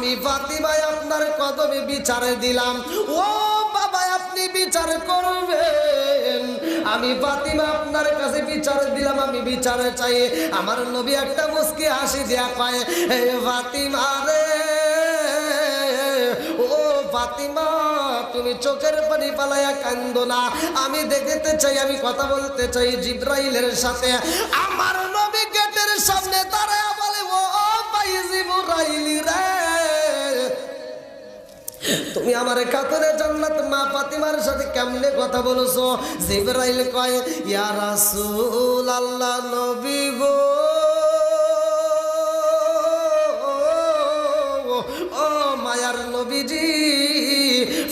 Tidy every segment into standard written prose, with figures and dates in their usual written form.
আমি ফাতিমা আপনার কদমে বিচার দিলাম। ও বাবা, আপনি বিচার করবেন। আমি ফাতিমা আপনার কাছে বিচার দিলাম, আমি বিচার চাই। আমার নবী একটা মুস্কি হাসি দিয়া কয়, হে ফাতিমা রে, ও ফাতিমা, তুমি চোখের পানি পালাইয়া কান্দো না। আমি দেখতে চাই, আমি কথা বলতে চাই জিবরাইলের সাথে। আমার নবী গেটের সামনে দাঁড়ায় বলে, ও ভাই জিবরাইল রে, তুমি আমার খাতুনে জান্নাত মা ফাতিমার সাথে কেমনে কথা বলছো? জিবরাইল কয়, ইয়া রাসূলুল্লাহ, নবী গো, ও মায়ার নবীজি,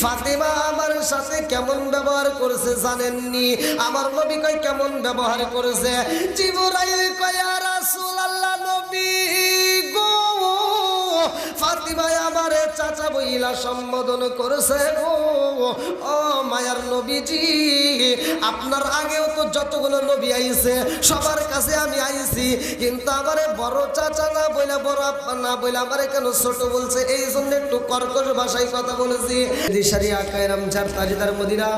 ফাতিমা আমার সাথে কেমন ব্যবহার করেছে জানেননি? আমার নবী কয়, কেমন ব্যবহার করেছে? জিবরাইল কয়, ইয়া রাসূলুল্লাহ, নবী গো, ফাতিমা আমারে চাচা বইলা সম্বোধন করেছে গো। ও মায়ার নবীজি, আপনার আগেও তো যতগুলো নবী আইছে সবার কাছে আমি আইছি, কিন্তু আমারে বড় চাচা না বইলা, বড় আপা না বইলা আমারে কেন ছোট বলছে? এই জন্য একটু কর্কশ ভাষায় কথা বলেছি। দিশারি আকায় রামজার তাজিদার মদিনা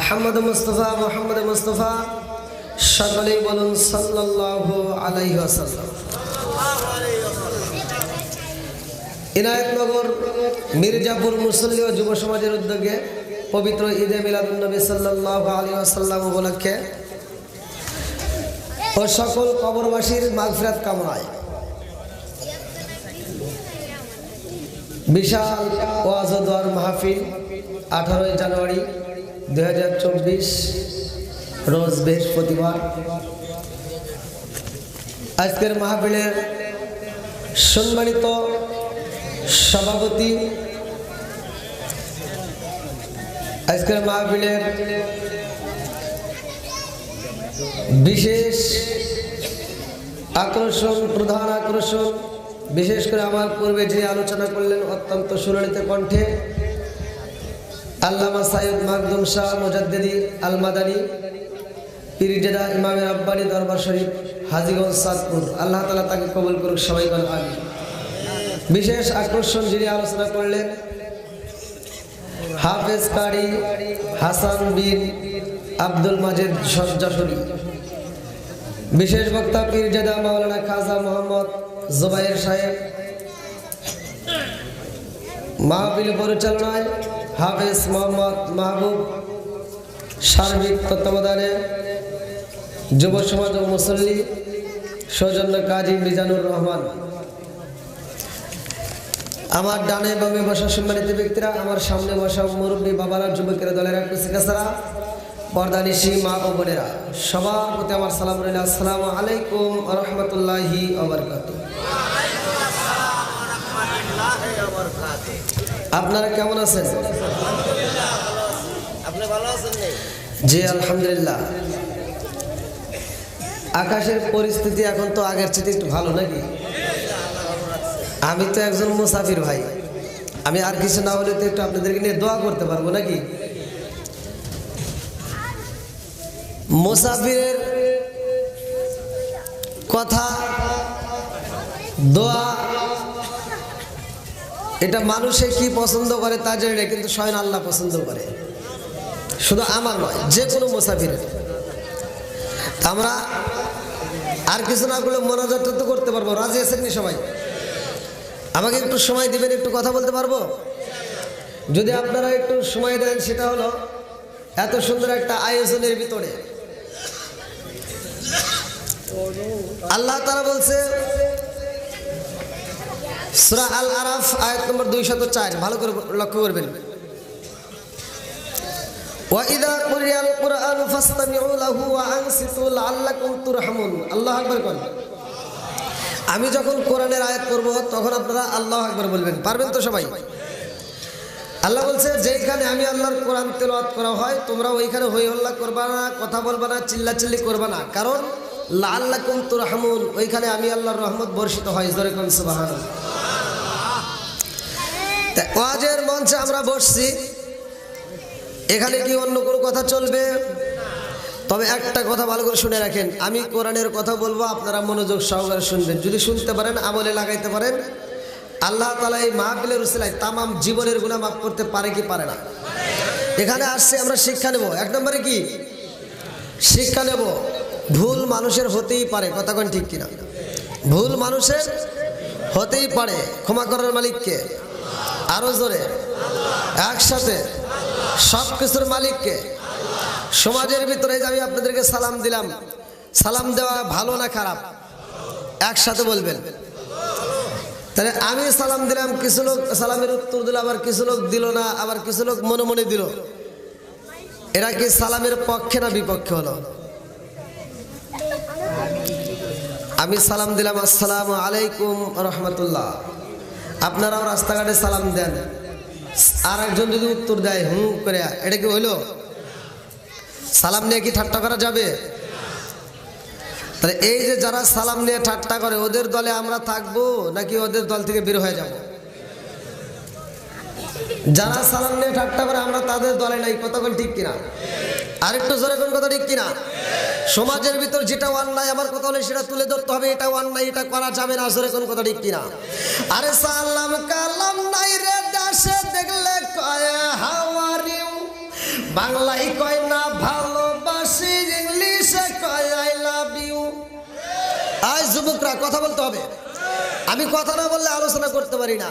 আহমদ মুস্তফা, মোহাম্মদ মুস্তফা, সকলেই বলুন সাল্লাল্লাহু আলাইহি ওয়াসাল্লাম। ইনায়েতনগর মির্জাপুর মুসল্লি ও যুব সমাজের উদ্যোগে পবিত্র ঈদে মিলাদুন নবী সাল্লাল্লাহু আলাইহি ওয়াসাল্লাম উপলক্ষে ও সকল কবরবাসীর মাগফিরাত কামনায় বিশাল ওয়াজ ও দোয়ার মাহফিল 18 জানুয়ারি 2024 রোজ বৃহস্পতিবার। আজকের মাহফিলের সম্মানিত সভাপতি, আজকের মাহফিলের বিশেষ আকর্ষণ, প্রধান আকর্ষণ, বিশেষ করে আমার পূর্বে যিনি আলোচনা করলেন অত্যন্ত সুললিত কণ্ঠে, আল্লামা সাইয়্যিদ মাকদুম শাহ মুজাদ্দিদি আল মাদানী, পীরজাদা ইমামে রাব্বানী দরবার শরীফ, হাজীগঞ্জ, চাঁদপুর। আল্লাহ তাআলা তাকে কবুল করুক, সবাই বলেন আমিন। বিশেষ আকর্ষণ যিনি আলোচনা করলেন হাফেজ কারি হাসান বিন আব্দুল মাজিদ যশোরী। বিশেষ বক্তা পীরজাদা মাওলানা খাজা মোহাম্মদ জুবাইর সাহেব। মাহফিল পরিচালনায় হাফেজ মোহাম্মদ মাহবুব। সার্বিক তত্ত্বাবধানে যুব সমাজ ও মুসল্লি সৌজন্য কাজী মিজানুর রহমান। আমার ডানে বামে বসা সম্মানিত ব্যক্তিরা, আমার সামনে বসা মুরব্বী বাবারা, যুবকেরা, দলেরা, কুচিকাচারা, পর্দানিশী মা ও বোনেরা, সবার প্রতি আমার সালাম রইল। আসসালামু আলাইকুম ওয়া রাহমাতুল্লাহি ওয়া বারাকাতুহু। আপনারা কেমন আছেন? আপনি ভালো আছেন? জি আলহামদুলিল্লাহ। আকাশের পরিস্থিতি এখন তো আগের চেয়ে একটু ভালো নাকি? আমি তো একজন মুসাফির ভাই, আমি আর কিছু না হলে তো একটু আপনাদেরকে নিয়ে দোয়া করতে পারবো নাকি? মুসাফিরের কথা, দোয়া, এটা মানুষে কি পছন্দ করে তা জানি না, কিন্তু স্বয়ং আল্লাহ পছন্দ করে। শুধু আমার নয়, যে কোনো মুসাফিরের। আমরা আর কিছু না করলে মোনাজাত তো করতে পারবো। রাজি আছেন নি সবাই? আমাকে একটু সময় দিবেন, একটু কথা বলতে পারবো? যদি আপনারা একটু সময় দেন, সেটা হলো এত সুন্দর একটা আয়োজনের ভিতরে আল্লাহ তাআলা বলছে সূরা আল আরাফ আয়াত নম্বর 204, ভালো করে লক্ষ্য করবেন। ওয়া ইযা কুরিয়াল কুরআন ফাসতামিউ লাহু ওয়া আনসিতু লাআল্লাকুম তুরহামুন। আল্লাহু আকবার বলেন। আমি যখন কোরআনের আয়াত করব তখন আপনারা আল্লাহু আকবার বলবেন, পারবেন তো সবাই? আল্লাহ বলছে যেখানে আমি আল্লাহর কোরআন তেলাওয়াত করা হয় তোমরা ওইখানে হই হল্লা করবা না, কথা বলবা না, চিল্লাচিল্লি করবা না, কারণ লাআল্লাকুম তুরহামুন, ওইখানে আমি আল্লাহর রহমত বর্ষিত হয়। জোরে কোন সুবহানাল্লাহ। ওয়াজের মঞ্চে আমরা বসছি, এখানে কি অন্য কোনো কথা চলবে? তবে একটা কথা ভালো করে শুনে রাখেন, আমি কোরআনের কথা বলবো, আপনারা মনোযোগ সহকারে শুনবেন। যদি শুনতে পারেন আমলে লাগাইতে পারেন, আল্লাহ তাআলা এই মাহফিলের উসিলায় তামাম জীবনের গুনাহ মাফ করতে পারে কি পারে না? এখানে আসছে আমরা শিক্ষা নেব। এক নম্বরে কি শিক্ষা নেব? ভুল মানুষের হতেই পারে, কথা কোন ঠিক কিনা? ভুল মানুষের হতেই পারে। ক্ষমা করার মালিককে? আরো জোরে, একসাথে। সব কিছুর মালিককে? সমাজের ভিতরে যে আমি আপনাদেরকে সালাম দিলাম, সালাম দেওয়া ভালো না খারাপ? একসাথে বলবেন। তাহলে আমি সালাম দিলাম, কিছু লোক সালামের উত্তর দিল, আবার কিছু লোক দিল না, আবার কিছু লোক মনে মনে দিল। এরা কি সালামের পক্ষে না বিপক্ষে হলো? আমি সালাম দিলাম আসসালামু আলাইকুম রহমতুল্লাহ, আপনারাও রাস্তাঘাটে সালাম দেন, আর একজন যদি উত্তর দেয় হুম করে, এটা কি হইলো? সালাম নিয়ে কি ঠাট্টা করা যাবে? তাহলে এই যে যারা সালাম নিয়ে ঠাট্টা করে, ওদের দলে আমরা থাকবো নাকি ওদের দল থেকে বের হয়ে যাব? যারা সালাম নিয়ে ঠাট্টা করে আমরা তাদের দলে নাই, কথা কোন ঠিক কিনা? আরেকটু জোরে কোন কথা ঠিক কিনা? সমাজের ভিতর যেটা অন্যায়, আমার কথা হলে সেটা তুলে ধরতে হবে, এটা অন্যায়, এটা করা যাবে না, জোরে কোন কথা ঠিক কিনা? আরে সালাম কালাম নাই রে দেশে, দেখলে কয় হাউ আর ইউ, বাংলায় কয় না ভালোবাসি, ইংলিশে কয় আই লাভ ইউ। আজ যুবকরা কথা বলতে হবে। আমি কথা না বললে আলোচনা করতে পারি না।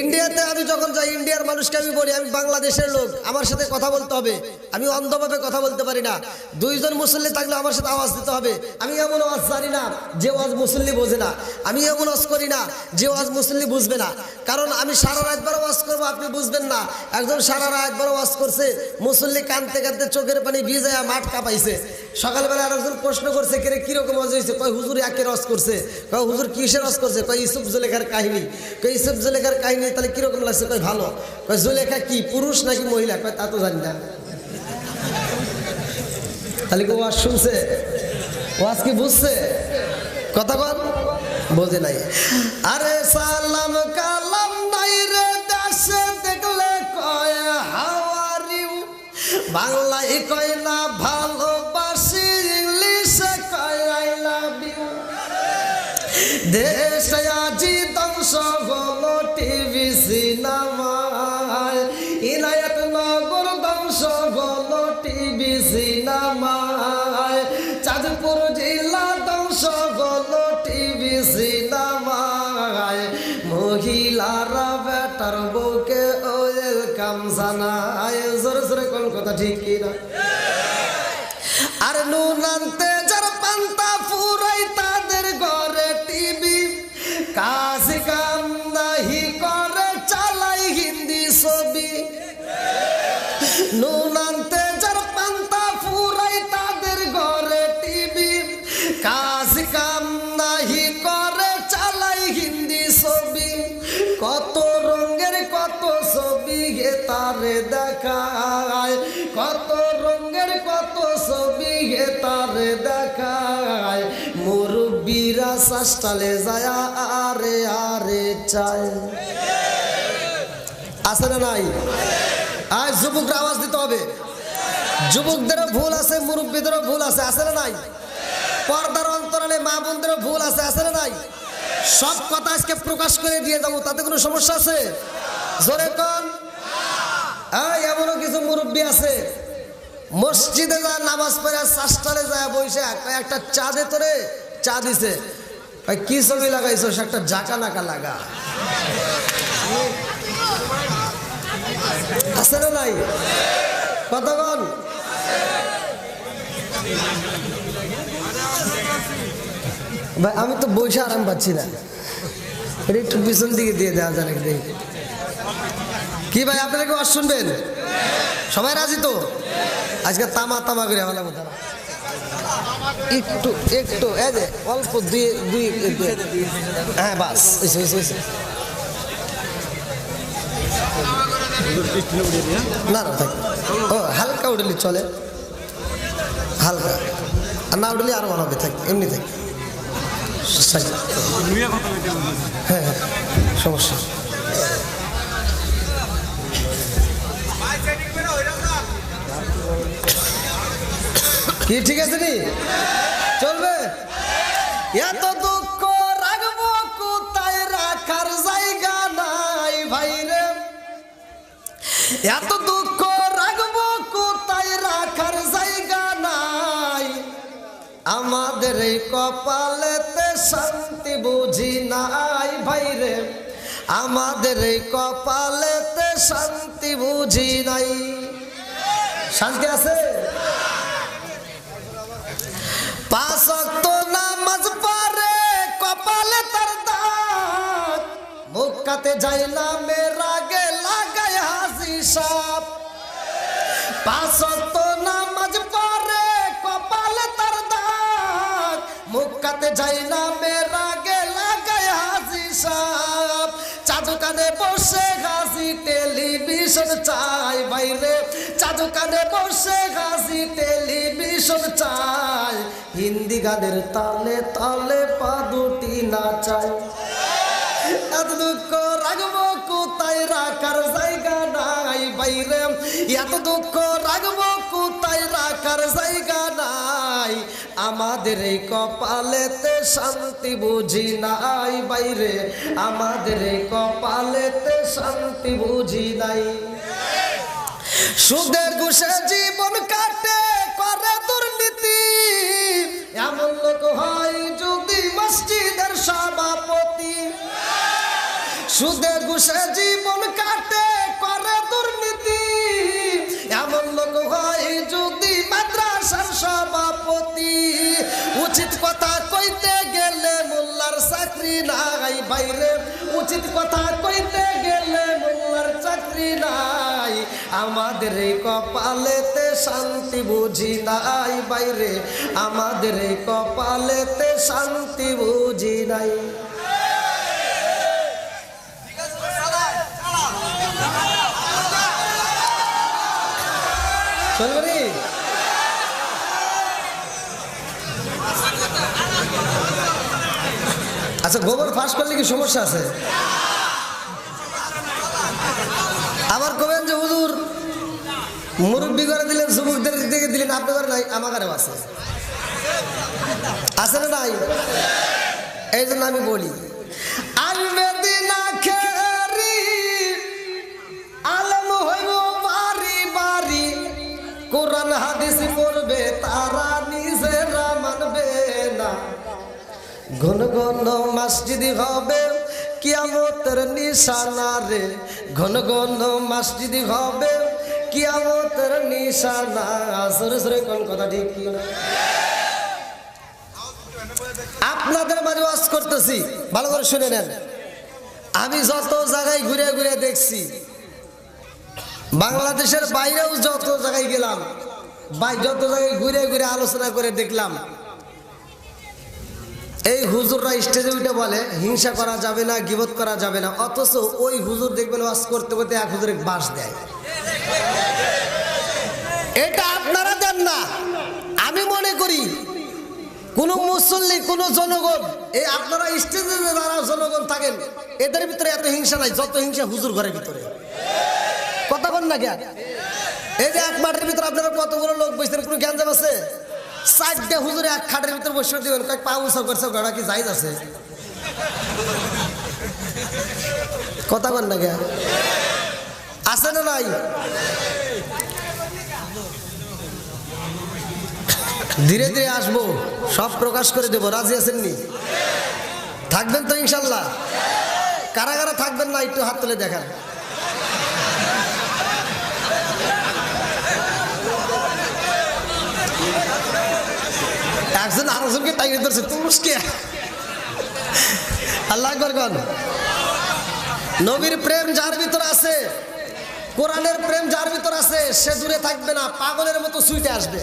ইন্ডিয়াতে আমি যখন যাই, ইন্ডিয়ার মানুষকে আমি বলি আমি বাংলাদেশের লোক, আমার সাথে কথা বলতে হবে। আমি অন্ধভাবে কথা বলতে পারি না। দুইজন মুসল্লি থাকলে আমার সাথে আওয়াজ দিতে হবে। আমি এমন আওয়াজ জানি না যে আওয়াজ মুসল্লি বোঝে না, আমি এমন আওয়াজ করি না যে আওয়াজ মুসল্লি বুঝবে না। কারণ আমি সারা রাত বড় আওয়াজ করবো, আপনি বুঝবেন না। একজন সারা রাত বড় আওয়াজ করছে, মুসল্লি কাঁদতে কাঁদতে চোখের পানি ভিজায়া মাঠ কাঁপাইছে। সকালবেলা আরেকজন প্রশ্ন করছে, কে কিরকম আওয়াজ হয়েছে? কয় হুজুর একের আওয়াজ করছে। কয় হুজুর কিসের আওয়াজ করছে? কয় ইউসুফ জুলেখার কাহিনী। কয় ইউসুফ জুলেখার কাহিনী, তাহলে কিরকম লাগছে? কয় ভালো। কয় জুলেখা কি পুরুষ নাকি মহিলা? কয় তা তো জানি না। তাহলে কি ওয়াজ শুনছে? ওয়াজ কি বুঝছে? কথা বল, বোঝে নাই। আরে সালাম কালাম নাই রে দেশে, দেখলে কয় হাউ আর ইউ, বাংলায় কয় না ভালোবাসি, ইংলিশে কয় আই লাভ ইউ। দেশে আজি ধ্বংস হলো টিভি সিনেমায়, ইনায়ত নগর ধ্বংস হলো টিভি সিনেমায়, চাঁদপুর জেলা ধ্বংস হলো টিভি সিনেমায়, মহিলারা বেটার বউকে ওয়েলকাম জানায়। জোরে জোরে কোন কথা ঠিক কিনা? আর নুন আনতে যার পান্তা ফুরাই, তাদের ঘরে টিভি, কাজ কাম নাহি করে, চালাই হিন্দি ছবি। নুন আনতে যার পান্তা ফুরাই, তাদের ঘরে টিভি, কাজ কাম নাহি করে, চালাই হিন্দি ছবি। কত রঙের কত ছবি গে তারে দেখায়, কত রঙের কত ছবি গে তারে দেখায়, মুরব্বীরা শাস্তালে যায় আরে আরে চায়। আছে না নাই? আজ যুবকরা আওয়াজ দিতে হবে। যুবকদেরও ভুল আছে, মুরব্বীদেরও ভুল আছে, আছে না নাই? পর্দার অন্তরালে মা বোনদেরও ভুল আছে, আছে না নাই? সব কথা আজকে প্রকাশ করে দিয়ে যাবো, তাতে কোনো সমস্যা আছে? জোরে কোন? এমনও কিছু মুরব্বী আছে, মসজিদে যা নামাজ পড়ে শাস্তালে যায় বসে একটা চা দে, তোরে চা দিছে, কি ছবি লাগাইছো? একটা জাকা নাকা লাগা। আছে না নাই? কথা বল। ভাই আমি তো বসে আরাম পাচ্ছি না, এটা একটু পিছন দিকে দিয়ে দেওয়া যায় নাকি? কি ভাই আপনারা কি ওয়াজ শুনবেন? সবাই রাজি তো? আজকে তামা তামা করে আমার একটু একটু অল্প দুই দুই, হ্যাঁ বাস না না থাক। ও হালকা উঠলি চলে, হালকা, আর না উঠলে আরো ভালো হবে। থাক এমনি থাক। হ্যাঁ হ্যাঁ সমস্যা। কি ঠিক আছে নি? চলবে? এত দুঃখ রাখবো কোথায়, রাখার জায়গা ভাইরে এত দুঃখ রাখবো কোথায় রাখার জায়গা নাই আমাদের এই কপালেতে শান্তি বুঝি নাই ভাইরে আমাদের এই কপালেতে শান্তি বুঝি নাই শান্তি আছে পাঁচ ওয়াক্ত নামাজ পড়ে কপালে তার দাগ মুক্কাতে যাইলা মেরা গে লাগায় হাসি সাপ পাঁচ ওয়াক্ত নামাজ পড়ে কপালে তার দাগ মুক্কাতে যাইলা মেরা গে লাগায় হাসি সাপ চাচু কানে বসে হাসি টেলিভিশন চাই বাইরে চাচু কানে বসে হাসি টেলিভিশন চাই হিন্দি গানের তালে তালে পা দুটি নাচাই এত দুঃখ রাখবো কোথায় রাখার জায়গা নাই বাইরে এত দুঃখ রাখবো কোথায় রাখার জায়গা নাই আমাদের এই কপালেতে শান্তি বুঝি নাই বাইরে আমাদের এই কপালেতে শান্তি বুঝি নাই সুদে ঘুষে জীবন কাটে করে দুর্নীতি এমন লোক হয় যদি মসজিদের সভাপতি সুদে ঘুষে জীবন কাটে করে দুর্নীতি এমন লোক হয় যদি মাদ্রাসার সভাপতি উচিত কথা কইতে গেলে মোল্লার চাকরি নাই বাইরে উচিত কথা কইতে গেলে মোল্লার চাকরি নাই আমাদের এই কপালেতে শান্তি বুঝি নাই বাইরে আমাদের এই কপালেতে শান্তি বুঝি নাই চলবি আচ্ছা গোবর ফাঁস করলে কি সমস্যা আছে আবার কবেন যে হুজুর মুরব্বী করে দিলেন যুবকদের দিকে দিলেন আপনি করে নাই আমার ঘরেও আছে না নাই এই জন্য আমি বলি আসবে দিন আখেরি আলম হইব বাড়ি বাড়ি কোরআন হাদিস পড়বে তারা নিজেরা মানবে না ঘন ঘন মসজিদ হবে কিয়ামতের নিশানা রে ঘন ঘন মসজিদ হবে কিয়ামতের নিশানা সরে সরে কোন কথা ঠিক কি আপনাদের মাঝে ওয়াজ করতেছি ভালো করে শুনে নেন আমি যত জায়গায় ঘুরে ঘুরে দেখছি বাংলাদেশের বাইরেও যত জায়গায় গেলাম যত জায়গায় ঘুরে ঘুরে আলোচনা করে দেখলাম এই হুজুররা স্টেজে উঠে বলে হিংসা করা যাবে না গীবত করা যাবে না অথচ ওই হুজুর দেখবেন ওয়াজ করতে করতে এক হুজুরে বাস দেয় এটা আপনারা দেন না আমি মনে করি কোন মুসল্লি কোন জনগণ এই আপনারা স্টেজে যারা জনগণ থাকেন এদের ভিতরে এত হিংসা নাই যত হিংসা হুজুর ঘরের ভিতরে কথা বল না জ্ঞান এই যে এক মাঠের ভিতরে আপনারা কতগুলো লোক বসেছেন কোনো জ্ঞান জান আছে চারটে হুজুরে এক খাটের ভিতরে বসে দিবেন কয়েক পা উঁচা করছে গড়া কি জায়েজ আছে কথা বল না জ্ঞান আছে না নাই ধীরে ধীরে আসবো সব প্রকাশ করে দেবো রাজি আছেন নি থাকবেন তো ইনশাল্লাহ কারা কারা থাকবেন না একটু হাত তুলে দেখান একজন আরেকজনকে টাইগে ধরছে তুমুসকে আল্লাহ আকবার কোন নবীর প্রেম যার ভিতর আছে কোরআনের প্রেম যার ভিতর আছে সে দূরে থাকবে না পাগলের মতো ছুটে আসবে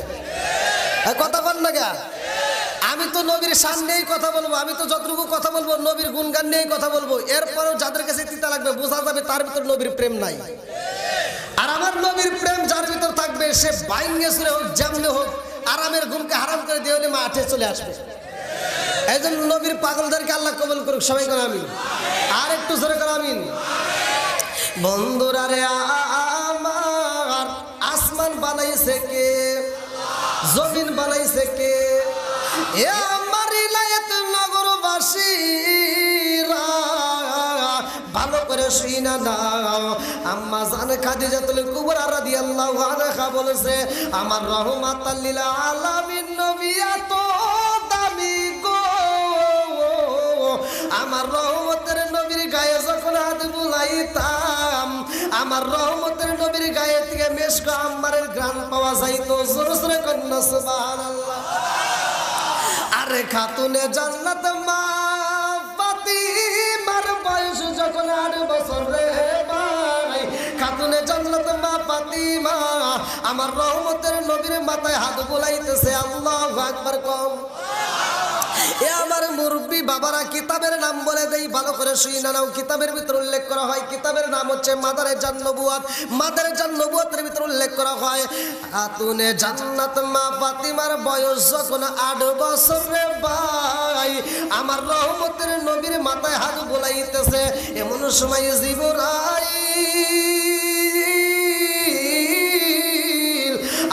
কথা বল না গা আমি তো নবীর সামনেই কথা বলবো আমি তো যতটুকু কথা বলবো নবীর গুণগান নিয়েই কথা বলবো এরপরেও যাদের কাছে তিতা লাগবে বোঝা যাবে তার ভিতর নবীর প্রেম নাই আর আমার নবীর প্রেম যার ভিতর থাকবে সে বাইঙ্গে সুরে হোক যেমনে হোক আরামের ঘুমকে হারাম করে দিয়ে মাঠে চলে আসবে এই জন্য নবীর পাগলদেরকে আল্লাহ কবুল করুক সবাই করে আমিন আর একটু জোরে করে আমিন বন্ধুরা রে আমার আসমান বানাইছে কে জমিন বানাইছে কে এ আমার ইলায়াত নগরবাসীরা ভালো করে শুই না নাও। আম্মা জান খাদিজাতুল কুবরা রাদিয়াল্লাহু আনহা বলেছে, আমার রহমাতাল লিল আলামিন নবী এত দামি গো, আমার রহমতের নবীর গায়ে যখন হাত বুলাইতাম, আমার রহমতের নবীর গায়ে থেকে মেশক আম্মারের ঘ্রাণ পাওয়া যাইতো। জোরে জোরে কন্যা সুবহানাল্লাহ। আরে খাতুনে জান্নাত মা ফাতিমার বয়স যখন 8 বছর রে ভাই, খাতুনে জান্নাত মা ফাতিমা আমার রহমতের নবীর মাথায় হাত বুলাইতেছে। আল্লাহু আকবার কম। এ আমার মুরব্বী বাবারা, কিতাবের নাম বলে দেই, ভালো করে শুই না নাও। কিতাবের ভিতর উল্লেখ করা হয়, কিতাবের নাম হচ্ছে মাদারে জান নবুয়াত। মাদারে জান নবুয়াতের ভিতর উল্লেখ করা হয়, খাতুনে জান্নাত মা ফাতিমার বয়স যখন 8 বছর রে ভাই, আমার রহমতের নবীর মাথায় হাত বুলাইতেছে। এমন সময় জিবরাইল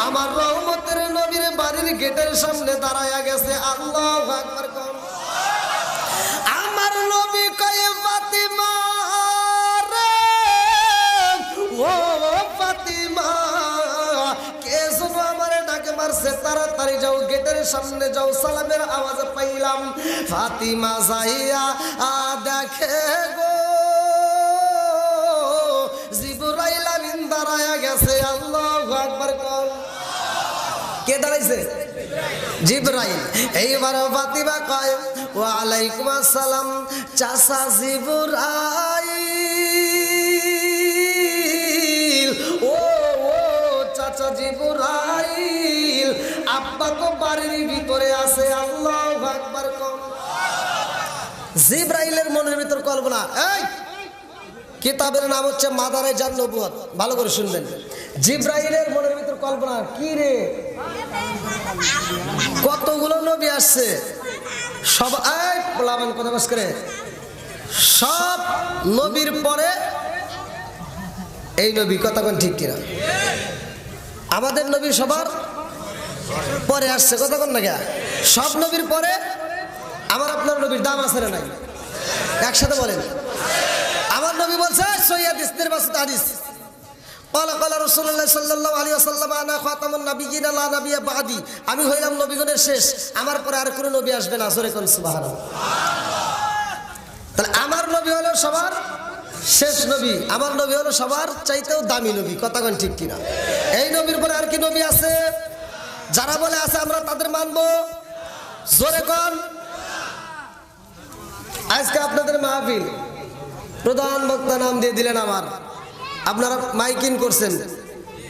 আমার রহমতের নবীর বাড়ির গেটের সামনে দাঁড়ায়া গেছে। আল্লাহু আকবার। আমার নবী কয়, ফাতিমা রে, ও ফাতিমা, কে যেন আমারে ডাকে মারছে, তাড়াতাড়ি যাও, গেটের সামনে যাও। সালামের আওয়াজ পাইলাম। ফাতিমা যাইয়া দেখে গো জিবরাইল আমিন দাঁড়ায়া গেছে। আল্লাহু আকবার। কে দাঁড়াইছে? জিবরাইল। এইবার ফাতিমা কয়, ওয়া আলাইকুম আসসালাম চাচা জিবরাইল। ও চাচা জিবরাইল, আব্বা তো বাড়ির ভিতরে আছে। আল্লাহু আকবার কম। জিবরাইলের মনের ভিতর কল্পনা। এই কিতাবের নাম হচ্ছে মাদারে জান নবুয়াত, ভালো করে শুনবেন। জিবরাইলের মনের ভিতর কল্পনা, কি রে কতগুলো নবী আসছে, সব পোলাবান কথা বাস করে, সব নবীর পরে এই নবী, কথা কোন ঠিক কিনা? আমাদের নবী সবার পরে আসছে, কথা কোন না? সব নবীর পরে আমার আপনার নবীর দাম আছে না নাই? একসাথে বলেন। আমার নবী বলছে, সহিহ হাদিসের বাসুত হাদিস, قال قال رسول الله صلى الله عليه وسلم انا خاتم النبيين لا نبي بعدي, আমি হইলাম নবীগণের শেষ, আমার পরে আর কোনো নবী আসবে না। জোরে কোন সুবহানাল্লাহ। তাহলে আমার নবী হলো সবার শেষ নবী, আমার নবী হলো সবার চাইতেও দামি নবী, কথা কোন ঠিক কিনা? এই নবীর পরে আর কি নবী আছে? যারা বলে আছে আমরা তাদের মানবো। জোরে কোন। আজকে আপনাদের মাহফিল, প্রধান বক্তা নাম দিয়ে দিলেন আমার, আপনারা মাইকিং করছেন,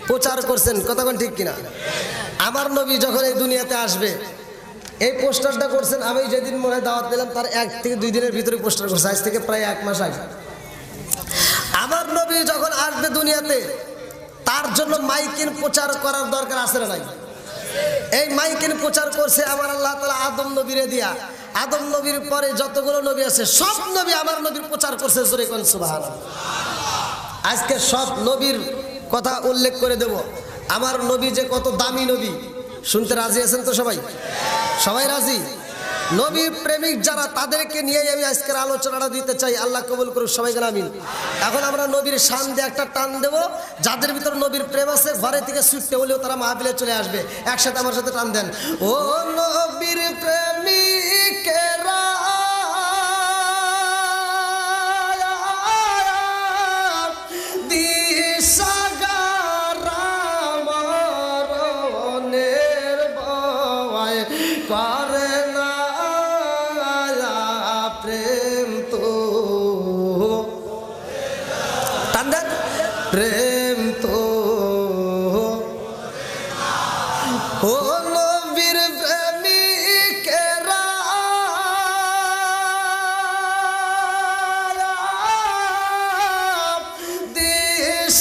প্রচার করছেন, কথা কোন ঠিক কিনা? আমার নবী যখন এই দুনিয়াতে আসবে, এই পোস্টারটা করছেন, আমি যেদিন মনে দাওয়াত দিলাম তার 1 থেকে 2 দিনের ভিতরে পোস্টার করছে, আজ থেকে প্রায় 1 মাস আগে। আমার নবী যখন আসবে দুনিয়াতে, তার জন্য মাইকিং প্রচার করার দরকার আছে না নাই? এই মাইকিং প্রচার করছে আমার আল্লাহ তাআলা আদম নবীরে দিয়া। আদম নবীর পরে যতগুলো নবী আছে সব নবী আমার নবীর প্রচার করছে। জোরে কোন সুবহানাল্লাহ। আজকে সব নবীর কথা উল্লেখ করে দেব। আমার নবী যে কত দামি নবী, শুনতে রাজি আছেন তো সবাই? সবাই রাজি? নবীর প্রেমিক যারা, তাদেরকে নিয়ে আমি আজকের আলোচনাটা দিতে চাই। আল্লাহ কবুল করুক, সবাইকে আমিন। এখন আমরা নবীর শান দিয়ে একটা টান দেব। যাদের ভিতর নবীর প্রেম আছে, ঘরে থেকে ছুটতে হলেও তারা মাহফিলে চলে আসবে। একসাথে আমার সাথে টান দেন। ও নবীর প্রেমিকেরা করে না প্রেম, তো টান প্রেম তো ও নবীর প্রেমিকেরা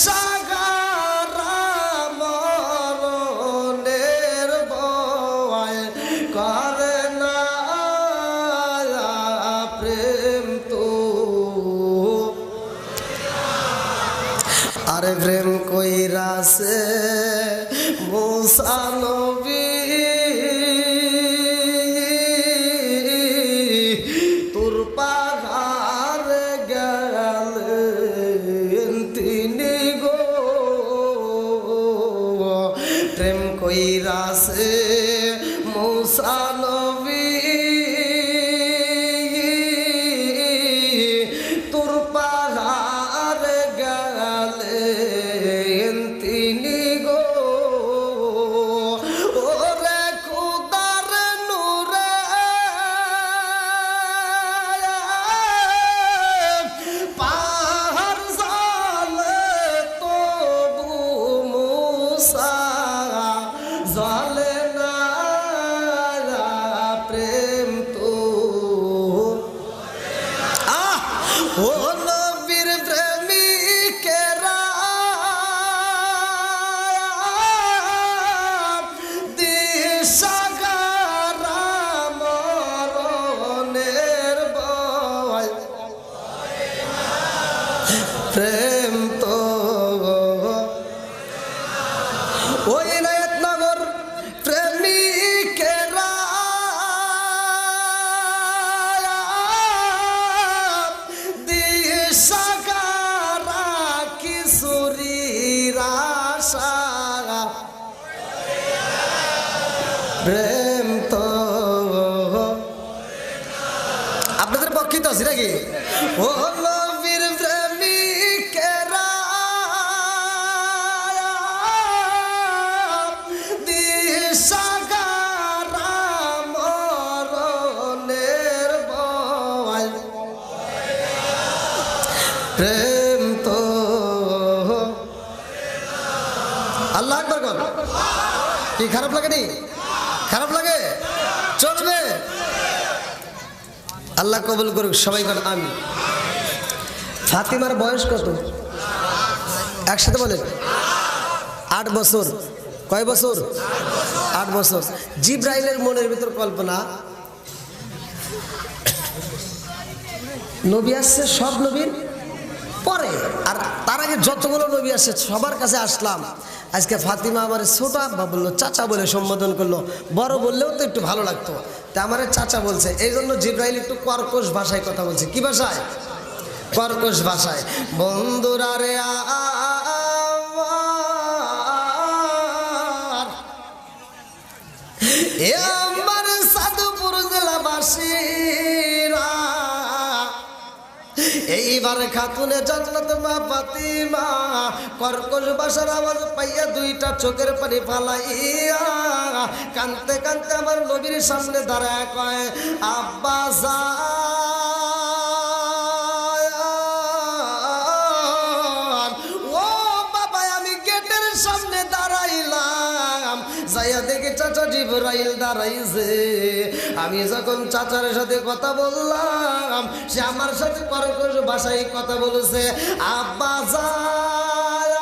দিশাগারা মরণের ভয় করে না প্রেম তো। আরে প্রেম কইরাছে মুসা নবী, তোর পাহাড় গেলে কইরাছে মূসা নবী তোর পাহাড় গেলেন তিনি গো ওরে খুদার নূরে পাহাড় জালে তবু মূসা জালে না প্রেম তো ও নবীর প্রেমিকেরা দিশাহারা মরণের ভয় প্রেম তো ওই নায়তনগর প্রেমিকেরা দিশাহারা কিশোরীর আশা প্রেম তো আপনাদের পক্ষে তো আছে নাকি ও নবীর প্রেমিকেরা দিশাহারা মরণের ভয় প্রেম তো আল্লাহ আকবার কর কি খারাপ লাগে নি খারাপ লাগে চলবে আল্লাহ কবুল করুক সবাই কর আমি ফাতিমার বয়স কত একসাথে বলেন 8 বছর কয় বছর 8 বছর জিব্রাইলের মনের ভিতর কল্পনা নবী আসছে সব নবীর পরে আর তার আগে যতগুলো নবী আসছে সবার কাছে আসলাম আজকে ফাতিমা আমার ছোট আব্বা বললো চাচা বলে সম্বোধন করলো বড় বললেও তো একটু ভালো লাগতো তা আমার চাচা বলছে এই জন্য জিব্রাইল একটু কর্কশ ভাষায় কথা বলছে কি ভাষায় কর্কশ ভাষায় বন্ধুরা রে এ আমার সাধুপুর জেলাবাসীরা এইবার খাতুনে জান্নাত মা ফাতিমা কর্কশ ভাষার আওয়াজ পাইয়া দুইটা চোখের পানি ফালাইয়া কানতে কানতে আমার নবীর সামনে দাঁড়ায় কয় আব্বা জান ও বাবা আমি গেটের সামনে দাঁড়াইলাম যাইয়া দেখি চাচা জিবরাইল দাঁড়াইছে আমি যখন চাচার সাথে কথা বললাম সে আমার সাথে কর্কশ ভাষায় কথা বলেছে আব্বা জান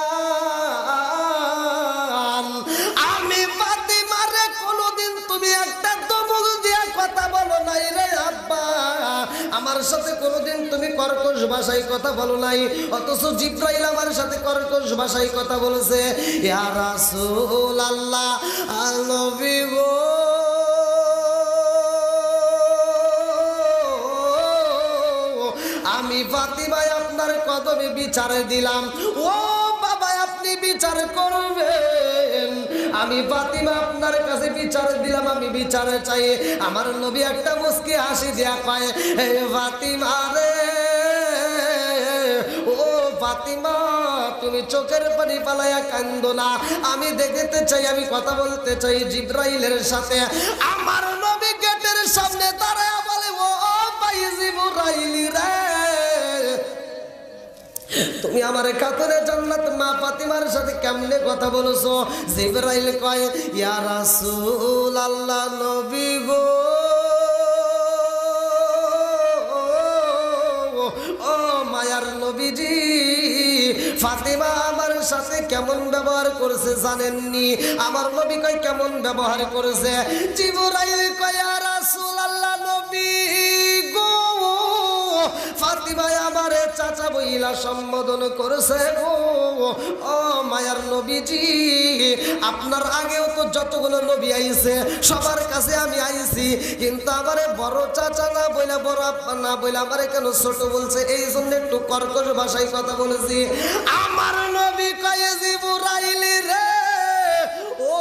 আমি ফাতিমারে কোনোদিন তুমি একটা দমক দিয়া কথা বলো নাই রে আব্বা আমার সাথে কোনোদিন তুমি কর্কশ ভাষায় কথা বলো নাই অথচ জিবরাইল আমার সাথে কর্কশ ভাষায় কথা বলেছে ইয়া রাসূলুল্লাহ নবী গো আমি ফাতিমা আপনার কদমে বিচার দিলাম ও বাবা আপনি বিচার করবেন আমি ফাতিমা আপনার কাছে বিচার দিলাম আমি বিচার চাই আমার নবী একটা মুস্কি হাসি দেয়া পায় হে ফাতিমা রে ও ফাতিমা তুমি চোখের পানি পালায়া কান্দো না আমি দেখতে চাই আমি কথা বলতে চাই জিবরাইলের সাথে আমার নবী গেটের সামনে দাঁড়ায় বলে ও ভাই জিবরাইল রে তুমি আমার খাতুনে জান্নাত মা ফাতিমার সাথে কেমনে কথা বলছো জিবরাইল কয় ইয়া রাসূলুল্লাহ নবী গো ও মায়ার নবীজি ফাতিমা আমার সাথে কেমন ব্যবহার করেছে জানেননি আমার নবী কয় কেমন ব্যবহার করেছে জিবরাইল কয় ইয়া রাসূলুল্লাহ নবী গো ফাতিমা আমারে চাচা বইলা সম্বোধন করেছে গো ও মায়ার নবীজি আপনার আগেও তো যতগুলো নবী আইছে সবার কাছে আমি আইছি কিন্তু আমারে বড় চাচা না বইলা বড় আপা না বইলা আমারে কেন ছোট বলছে এই জন্য একটু কর্কশ ভাষায় কথা বলেছি আমার নবী কয় জিবরাইল রে ও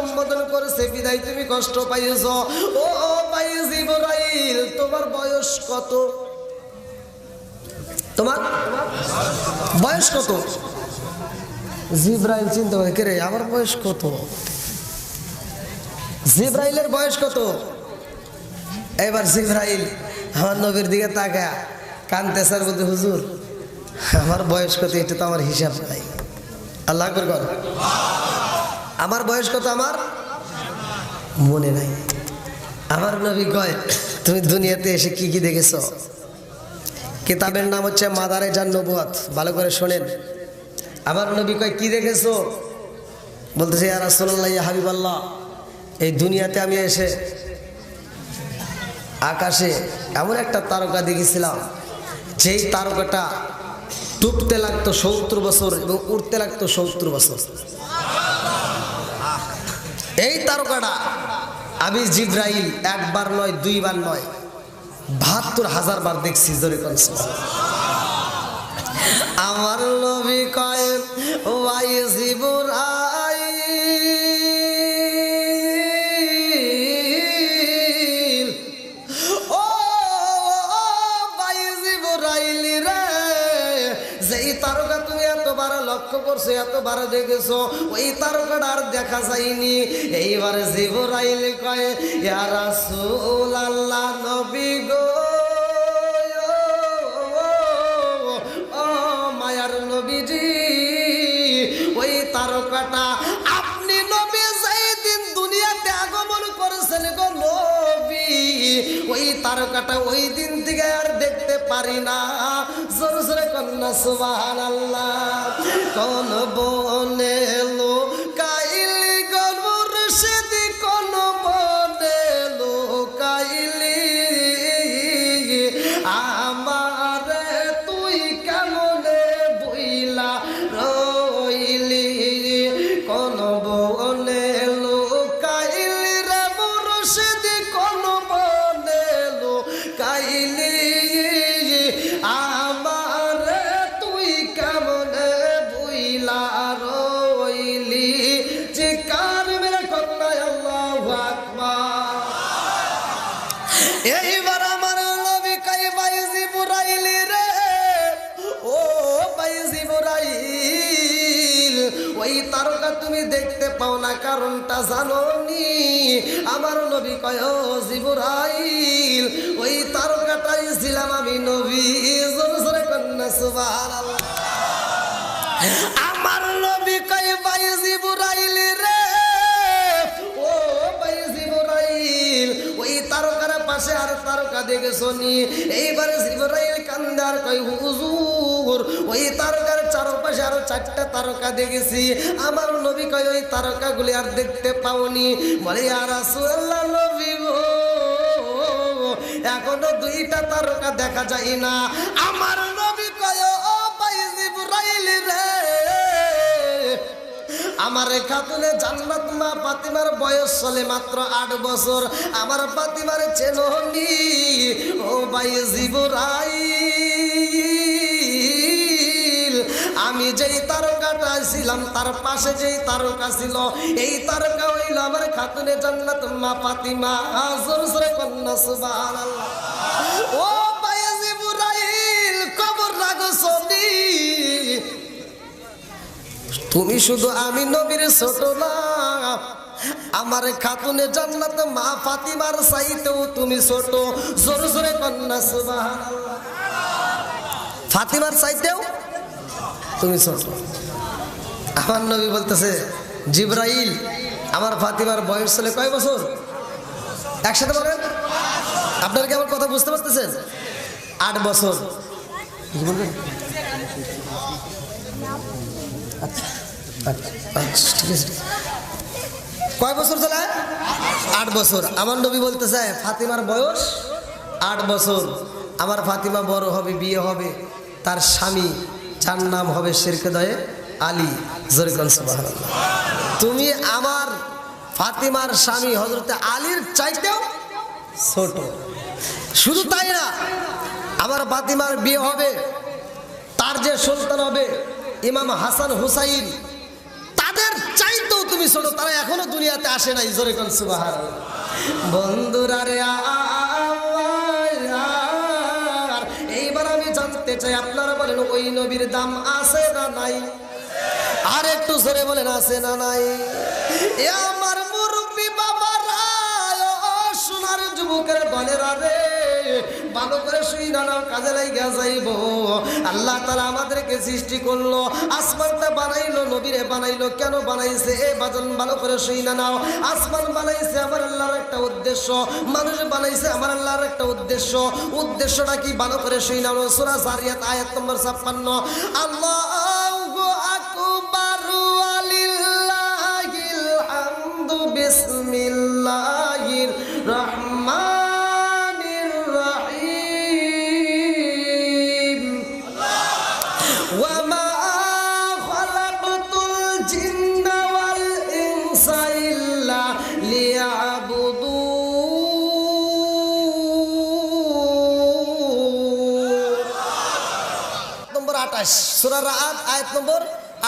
সম্বোধন করেছে বিদায় তুমি কষ্ট পাইছো। ও ভাই জিবরাইল, তোমার বয়স কত? তোমার বয়স কত? জিবরাইল চিন্তা করে, কে রে আমার বয়স কত? জিবরাইলের বয়স কত? এবার জিবরাইল আমার নবীর দিকে তাকায় কানতেছে আর বলতে, হুজুর আমার বয়স কত এটা তো আমার হিসাব নাই। আল্লাহ আকবার কর। আমার বয়স কত আমার মনে নাই। আমার নবী কয়, তুমি দুনিয়াতে এসে কি কি দেখেছো? কিতাবের নাম হচ্ছে মাদারে জান নবুয়াত, ভালো করে শোনেন। আমার নবী কয়, কি দেখেছো? বলতেছে, ইয়া রাসূলুল্লাহ, ইয়া হাবিবাল্লাহ, এই দুনিয়াতে আমি এসে আকাশে এমন একটা তারকা দেখেছিলাম, যেই তারকাটা ডুবতে লাগতো 70 বছর এবং উঠতে লাগতো 70 বছর। এই তারকাটা আমি জিবরাইল একবার নয়, দুইবার নয়, ৭২,০০০ বার দেখছি। জোরে কোন আমার নবী কয়, ওয়াই জিবরাইল, ও ভাই জিবরাইল রে, যেই তারকা তুমি এতবার লক্ষ্য করছো, এতবার দেখেছো, ওই তারকাটা আর দেখা যায়নি। এইবারে জিবরাইল কয়, ইয়া রাসূলুল্লাহ, নবী গো, নবীজি, ওই তারকাটা আপনি নবী যেই দিন দুনিয়াতে আগমন করেছেন গো নবী, ওই তারকাটা ওই দিন থেকে আর দেখতে পারি না। জোরে জোরে কন্যা সুবহানাল্লাহ। কোন বনে লুকাইলি গো মুর্শিদি, কোন বনে লুকাইলি, আমারে তুই কেমনে বইলা রইলি, কোন বনে লুকাইলি রে মুর্শিদি, কোন বনে লুকাইলি, আমারে তুই কেমনে বইলা রইলি। যে কার মেরে কন্যা আল্লাহু আকবার। এইবার আমার নবী কই, ভাই জিবরাইল রে, ও ভাই জিবরাইল, ওই তারকা তুমি দেখতে পাও না, কারণটা জানো নি? আমার নবী কয়, ও জিবরাইল, ওই তারকাটাই ছিলাম আমি নবী। জোরে জোরে কন্যা সুবহানাল্লাহ। আমার নবী কয়, ভাই জিবরাইল রে, ও ভাই জিবরাইল, ওই তারকার পাশে আর তারকা দেখেছো নি? এইবারে জিবরাইল কান্দে আর কয়, হুজুর ওই তারকার চারপাশে আরো 4টা তারকা দেখেছি। আমার নবী কয়, ওই তারকাগুলি আর দেখতে পাওনি? বলে, ইয়া রাসূলুল্লাহ, নবী গো, এখনো 2টা তারকা দেখা যায় না। আমার নবী কয়, ও ভাই জিবরাইল রে, আমার খাতুনে জান্নাত মা ফাতিমার বয়স চলে মাত্র 8 বছর। আমার ফাতিমার চেননি? ও ভাই জিবরাইল, আমি যেই তারকাটা ছিলাম তার পাশে যেই তারকা ছিল, এই তারকা হইল আমার খাতুনে জান্নাত মা ফাতিমা। জোরে জোরে কন্যা সুবহানাল্লাহ। ও ভাই জিবরাইল, খবর রাখছো নি? তুমি শুধু আমি নবীর ছোট না, আমার খাতুনে জান্নাত মা ফাতিমার চাইতেও তুমি ছোট। জোরে জোরে কন্যা সুবহানাল্লাহ। ফাতিমার চাইতেও তুমি ছোট। আমার নবী বলতেছে, জিবরাইল, আমার ফাতিমার বয়স ছিল কয় বছর? একসাথে বলেন। আপনারা কি আমার কথা বুঝতে পারতেছেন? 8 বছর। ঠিক আছে, কয় বছর চলে? 8 বছর। আমার নবী বলতে চায়, ফাতিমার বয়স 8 বছর। আমার ফাতিমা বড় হবে, বিয়ে হবে, তার স্বামী যার নাম হবে শিরকেদয়ে আলী। জোরে কোন সুবহানাল্লাহ। তুমি আমার ফাতিমার স্বামী হযরতে আলীর চাইতেও ছোট। শুধু তাই না, আমার ফাতিমার বিয়ে হবে, তার যে সন্তান হবে ইমাম হাসান হুসাইন, তাদের চাইতেও তুমি ছোট, তারা এখনো দুনিয়াতে আসে নাই। জোরে কোন সুবহানাল্লাহ। বন্ধুরা রে এইবার আমি জানতে চাই, আপনারা বলেন ওই নবীর দাম আছে না নাই? আর একটু জোরে বলেন আছে না নাই? এ আমার মুরব্বী বাবারা, ও সোনার যুবকের বলেরা রে, ভালো করে শুই না, কাজে লাইগা যাইব। আল্লাহ তাআলা আমাদেরকে সৃষ্টি করলো, আসমানটা বানাইলো, নবীরে বানাইলো। কেন বানাইছে? এ বাজন ভালো করে শুই না নাও। আসমান বানাইছে আমার আল্লাহর একটা উদ্দেশ্য, মানুষ বানাইছে আমার আল্লাহর একটা উদ্দেশ্য। উদ্দেশ্যটা কি? ভালো করে শুই না। সূরা যারিয়াত আয়াত নম্বর 56। আল্লাহু আকবার ওয়ালিল্লাহিল হামদু বিসমিল্লাহির রহমানির রহিম। ওয়া মা খালাকতুল জিন্না ওয়াল ইনসা ইল্লা লিয়াবুদুন। নম্বর 28 সূরা রাআদ আয়াত নম্বর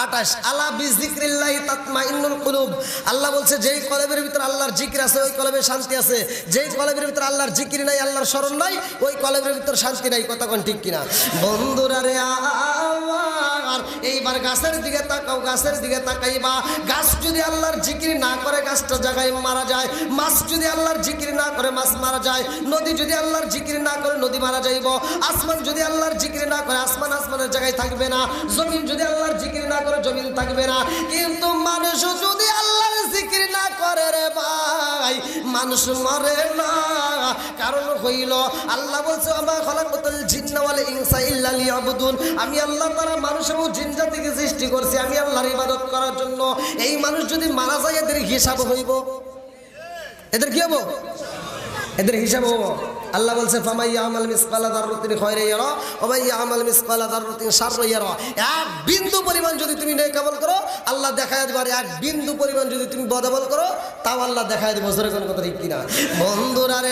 28। আলা বিযিকরিল্লাহি তাতমাইন্নুল কুলুব। আল্লাহ বলছে যেই কলবের ভিতর আল্লাহর জিকির আছে ওই কলবে শান্তি আছে। যেই কলবের ভিতর আল্লাহর জিকির নাই, আল্লাহর স্মরণ নাই, ওই কলবের ভিতর শান্তি নাই। কথা কোন ঠিক কিনা? বন্ধুরা রে আমার এইবার গাছের দিকে তাকাও, গাছের দিকে তাকাইবা। গাছ যদি আল্লাহর জিকির না করে গাছটা জায়গায় মারা যায়। মাছ যদি আল্লাহর জিকির না করে মাছ মারা যায়। নদী যদি আল্লাহর জিকির না করে নদী মারা যাইব। আসমান যদি আল্লাহর জিকির না করে আসমান আসমানের জায়গায় থাকবে না। জমিন যদি আল্লাহর জিকির না করে জমিন থাকবে না। কিন্তু মানুষ যদি আল্লাহর জিকির না করে রে ভাই, মানুষ মরে না। কারণ হইল আল্লাহ বলছে আমা খালাকাতুল জিন্না ওয়াল ইনসা ইল্লা লিয়াবুদুন। আমি আল্লাহ তাআলা মানুষ এবং জিন জাতিকে সৃষ্টি করছি আমি আল্লাহর ইবাদত করার জন্য। এই মানুষ যদি মারা যায় এদের হিসাব হইব। এদের কি হবো? এদের হিসাব হবো। আল্লাহ বলছে ফামাই ইয়ামাল মিসকালা যাররাতিন খায়রান ইয়ারা ওয়া মান ইয়ামাল মিসকালা যাররাতিন শাররান ইয়ারা। এক বিন্দু পরিমাণ যদি তুমি নেক আমল করো আল্লাহ দেখায় দিবে, আর এক বিন্দু পরিমাণ যদি তুমি বদ আমল করো তাও আল্লাহ দেখায় দিবে। জোরে কোন কথা ঠিক কিনা? বন্ধুরা রে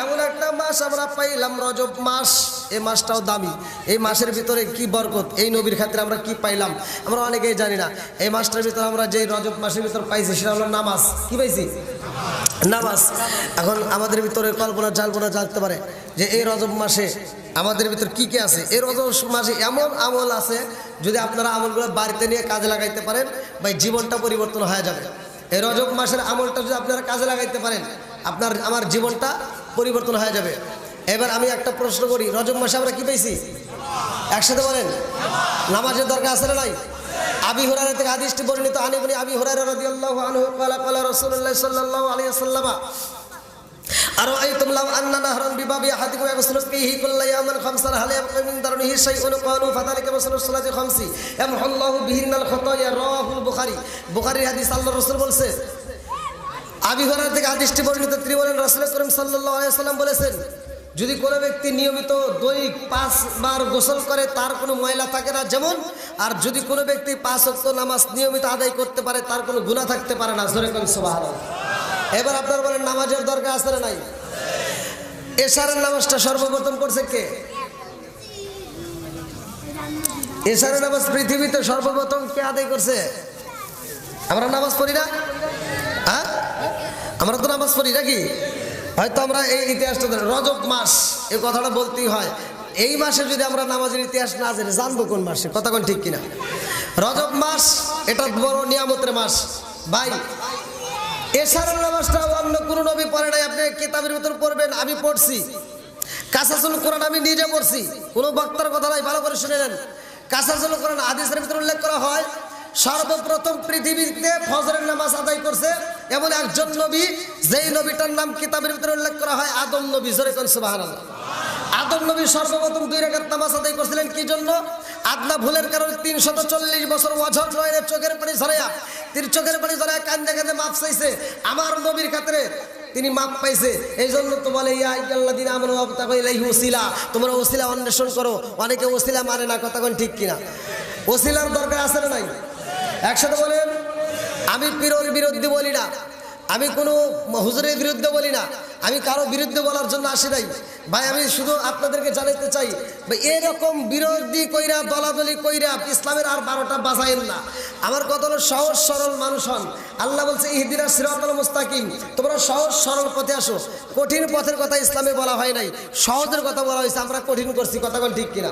এমন একটা মাস আমরা পাইলাম রজব মাস। এই মাসটাও দামি। এই মাসের ভিতরে কি বরকত, এই নবীর ক্ষেত্রে আমরা কি পাইলাম আমরা অনেকেই জানি না। এই মাসটার ভিতরে আমরা যে রজব মাসের ভিতর পাইছি সেটা হলো নামাজ। কি পাইছি? নামাজ। এখন আমাদের ভিতরে কল্পনা জল্পনা জানতে পারে যে এই রজব মাসে আমাদের ভিতর কি কি আছে। এই রজব মাসে এমন আমল আছে, যদি আপনারা আমলগুলো বাড়িতে নিয়ে কাজে লাগাইতে পারেন ভাই, জীবনটা পরিবর্তন হয়ে যাবে। এই রজব মাসের আমলটা যদি আপনারা কাজে লাগাইতে পারেন আপনার আমার জীবনটা পরিবর্তন হয়ে যাবে। এবার আমি একটা প্রশ্ন করি, রজব মাসে আমরা কি পাইছি? একসাথে বলেন, নামাজের দরকার আছে না নাই? আবি হুরায়রা থেকে হাদিসটি বর্ণিত, আন ইবনে আবি হুরায়রা রাদিয়াল্লাহু আনহু ক্বালা ক্বালা রাসূলুল্লাহ সাল্লাল্লাহু আলাইহি ওয়াসাল্লাম আরাআইতুম লাউ আন্না নাহরান বিবাবি আহাদিকুম ইয়াগসিলু ফীহি কুল্লা ইয়াওমিন খামসান হাল ইয়াবকা মিন দারনিহি শাইউন ক্বালু ফাযালিকা মাসালুস সালাতি খামসি ইয়ামহুল্লাহু বিহিন্নাল খাতায়া। রাওয়াহুল বুখারী। বুখারীর হাদিস। আল্লাহর রাসূল বলছে, আবি হুরায়রা থেকে হাদিসটি বর্ণিত, তিনি বলেন রাসূল করিম সাল্লাল্লাহু আলাইহি ওয়াসাল্লাম বলেছেন, যদি কোনো ব্যক্তি নিয়মিত দৈনিক 5 বার গোসল করে তার কোনো ময়লা থাকে না যেমন, আর যদি কোনো ব্যক্তি 5 ওয়াক্ত নামাজ নিয়মিত আদায় করতে পারে তার কোনো গুনাহ থাকতে পারে না। জোরে কোন সুবহানাল্লাহ। এবার আপনারা বলেন নামাজের দরকার আছে না নাই? এশারের নামাজটা সর্বপ্রথম করছে কে? এশারের নামাজ পৃথিবীতে সর্বপ্রথম কে আদায় করছে? আমরা নামাজ পড়ি না? হ্যাঁ, আমরা তো নামাজ পড়ি নাকি? হয়তো আমরা এই ইতিহাসটা রজব মাস এই কথাটা বলতেই হয়। এই মাসে যদি আমরা নামাজের ইতিহাস না জানি জানবো কোন মাসে? কথা কোন ঠিক কিনা? রজব মাস এটা বড় নিয়ামতের মাস ভাই। এশারের নামাজটা অন্য কোন নবী পড়ে নাই। আপনি কিতাবের ভিতর পড়বেন, আমি পড়ছি। কাসাসুল কোরআন আমি নিজে পড়ছি, কোনো বক্তার কথা নাই, ভালো করে শুনে নেন। কাসাসুল কোরআন হাদিসের ভিতর উল্লেখ করা হয় সর্বপ্রথম পৃথিবীতে ফজরের নামাজ আদায় করছে এমন একজন নবী, যেই নবীটার নাম কিতাবের ভিতরে উল্লেখ করা হয় আদম নবী। জোরে কোন সুবহানাল্লাহ। আদম নবী সর্বপ্রথম 2 রাকাত নামাজ আদায় করেছিলেন। কি জন্য? আদনা ভুলের কারণে 340 বছর ওয়াজর নয় চোখের পানি ঝরাইয়া, তিনি চোখের পানি ঝরাইয়া কান্দে কান্দে মাপ চাইছে। আমার নবীর ক্ষেত্রে তিনি মাপ পাইছে। এই জন্য তো বলে ইয়া আইয়াল্লাযিনা আমানু ওয়াবতাগু ইলাইহি ওসিলা, তোমরা ওসিলা অন্বেষণ করো। অনেকে ওসিলা মানে না, কথা কোন ঠিক কিনা? ওসিলার দরকার আছে না নাই? একসাথে বলেন। আমি পীরের বিরুদ্ধে বলি না, আমি কোনো হুজুরের বিরুদ্ধে বলি না, আমি কারো বিরুদ্ধে বলার জন্য আসি নাই ভাই। আমি শুধু আপনাদেরকে জানাতে চাই ভাই, এরকম বিরোধী কইরা দলাদলি কইরা ইসলামের আর 12টা বাজাইন না। আমার কথা হলো সহজ সরল মানুষ হন। আল্লাহ বলছে ইহদিনাস সিরাতাল মুস্তাকিম, তোমরা সহজ সরল পথে আসো। কঠিন পথের কথা ইসলামে বলা হয় নাই, সহজের কথা বলা হয়েছে। আমরা কঠিন করছি, কথা বল ঠিক কিনা?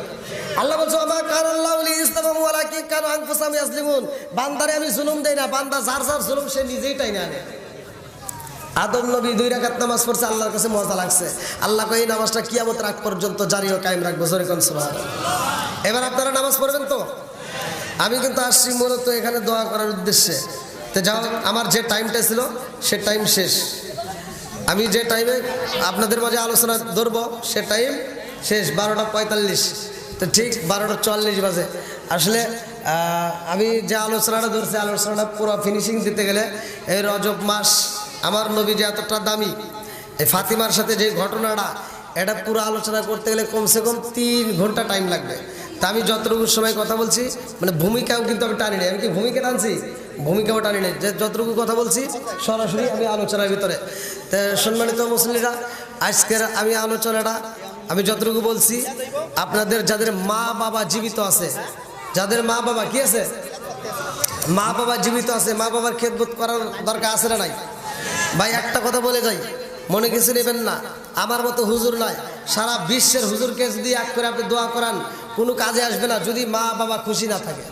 আল্লাহ বলছে আমা কান আল্লাহু লিইসলামু ওয়ালাকিন কানু আনফুসাহুম ইয়াজলিমুন, বান্দারে আমি জুলুম দেই না, বান্দা যার যার জুলুম সে নিজেই টাইনে আনে। আদম নবী 2 রাকাত নামাজ পড়ছে, আল্লাহর কাছে মজা লাগছে। আল্লাহ কই এই নামাজটা কিয়ামতের আগ পর্যন্ত জারি ও কায়েম রাখবো। জোরে কোন সুবহানাল্লাহ। এবার আপনারা নামাজ পড়বেন তো? আমি কিন্তু আসছি মূলত এখানে দোয়া করার উদ্দেশ্যে। তো যাও, আমার যে টাইমটা ছিল সে টাইম শেষ। আমি যে টাইমে আপনাদের মাঝে আলোচনা ধরবো সে টাইম শেষ, 12টা 45। তো ঠিক 12টা 44 বাজে। আসলে আমি যে আলোচনাটা ধরছি, আলোচনাটা পুরো ফিনিশিং দিতে গেলে এই রজব মাস, আমার নবী যে এতটা দামি, এই ফাতিমার সাথে যে ঘটনাটা, এটা পুরো আলোচনা করতে গেলে কমসে কম 3 ঘন্টা টাইম লাগবে। তা আমি যতটুকু সময় কথা বলছি, মানে ভূমিকাও কিন্তু আমি টানি নাই। আমি কি ভূমিকা টানছি? ভূমিকাও টানি নাই। যে যতটুকু কথা বলছি সরাসরি আমি আলোচনার ভিতরে। তো সম্মানিত মুসলিরা, আজকের আমি আলোচনাটা আমি যতটুকু বলছি, আপনাদের যাদের মা বাবা জীবিত আছে, যাদের মা বাবা কি আছে, মা বাবা জীবিত আছে, মা বাবার খেদমত করার দরকার আছে না নাই? ভাই একটা কথা বলে যাই, মনে কিছু নেবেন না। আমার মতো হুজুর নাই, সারা বিশ্বের হুজুরকে যদি এক করে আপনি দোয়া করান কোনো কাজে আসবে না যদি মা বাবা খুশি না থাকে।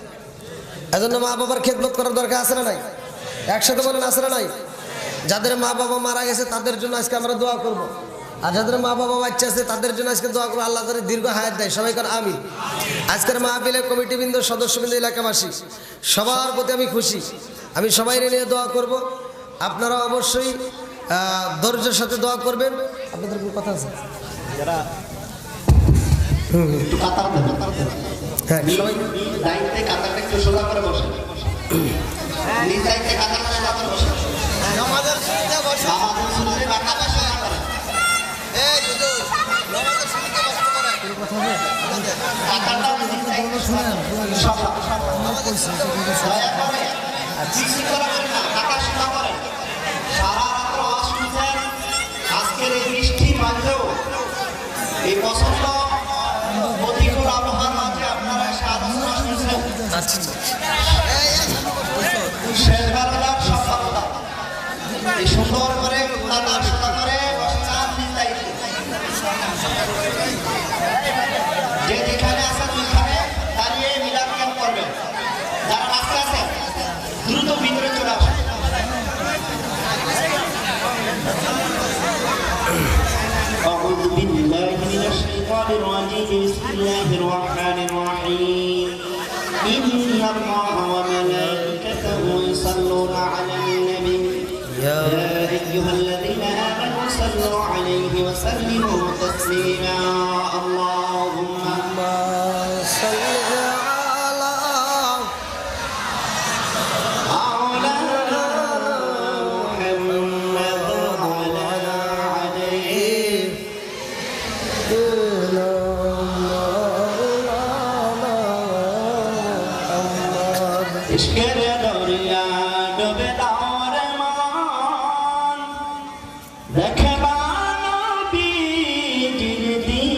এজন্য মা বাবার খেদমত করার দরকার আছে না নাই? একসাথে বলেন আছে না নাই? যাদের মা বাবা মারা গেছে তাদের জন্য আজকে আমরা দোয়া করব। আর যাদের মা বাবা বাচ্চা আছে তাদের জন্য আজকে দোয়া করবো, আল্লাহ তাদের দীর্ঘ হায়াত দেয়। সবাই কারণ আমি আজকের মাহফিলের কমিটিবৃন্দ, সদস্যবৃন্দ, এলাকাবাসী সবার প্রতি আমি খুশি। আমি সবাই নিয়ে দোয়া করব। আপনারা অবশ্যই ধৈর্যের সাথে দোয়া করবেন। আপনাদের কোনো কথা আছে? হ্যাঁ, সবাই দায়িত্বে কাতারটা একটু সোজা করে বসে, নিজ দায়িত্বে কাতারটা সোজা করে বসে, আমাদের শুনতে বাঁকা বসে না করে। এই হুজুর, আমাদের শুনতে বসতে পারে। কাতারটা শুনেন, সোজা দয়া করে বেশি করা করে না, কাতার সোজা করে। সারা রাত আওয়াজ শুনছেন, আজকের এই বৃষ্টির মাঝেও এই পছন্দ প্রতিকূল আবহাওয়ার মাঝে আপনারা সাধনা শুনছেন। আচ্ছা, শেষবেলার সফলতা এই সুন্দর করে কাতার সোজা করে বসান নিজ দায়িত্বে। যে যেখানে আছেন ওইখানে দাঁড়িয়ে মিলাদ ক্যাম্প করবেন। যারা রাস্তায় আছেন দ্রুত ভিতরে চলে আসেন। أعوذ بالله من الشيطان الرجيم. بسم الله الرحمن الرحيم. إن الله وملائكته يصلون على النبي يا أيها الذين آمنوا صلوا عليه وسلموا تسليما. اللهم صل على محمد وعلى عليه. ইশকের দরিয়া ডুবে দাওর মান, দেখবা নবীজির দিন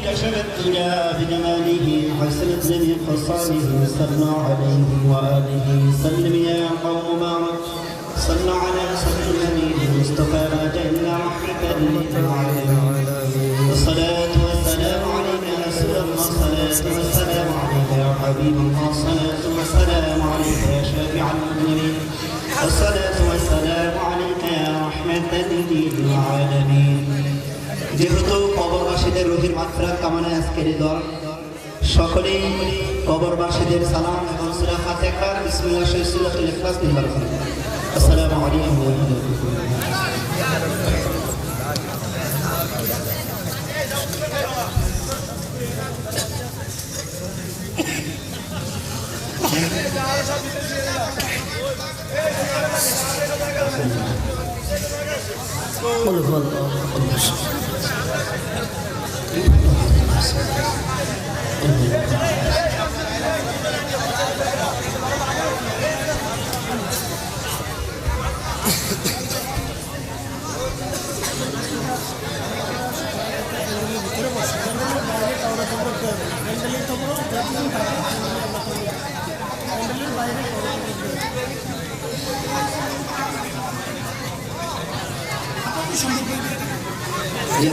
كشف الدجى بجماله حسنت جميع خصاله صلى عليه وآله سلم يا قوم بارك صلى على سيد النبي المصطفى ما جاء إلا رحمة للعالمين والصلاة والسلام عليك يا رسول الله الصلاة والسلام عليك يا حبيب الله الصلاة والسلام عليك يا شافع المذنبين الصلاة والسلام عليك يا رحمة للعالمين যেহেতু কবরবাসীদের রুহির মাগফিরাত কামনায় আজকের এই দোয়া সকলেই কবরবাসীদের সালাম এবং সূরা ফাতিহা বিসমিল্লাহ শরীফ সূরাতুল ইখলাস তিনবার পড়ুন আসসালামু আলাইকুম ওয়া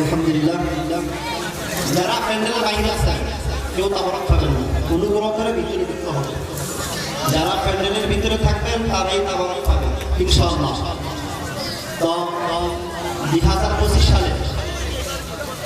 আলহামদুলিল্লাহ যারা প্যান্ডেলের বাইরে আছে কেউ তাবরক পাবেন না অনুগ্রহ করে ভিতরে ঢুকতে হবে যারা প্যান্ডেলের ভিতরে থাকবেন তারাই তাবরক পাবেন ইনশাআল্লাহ তো 2025 সালে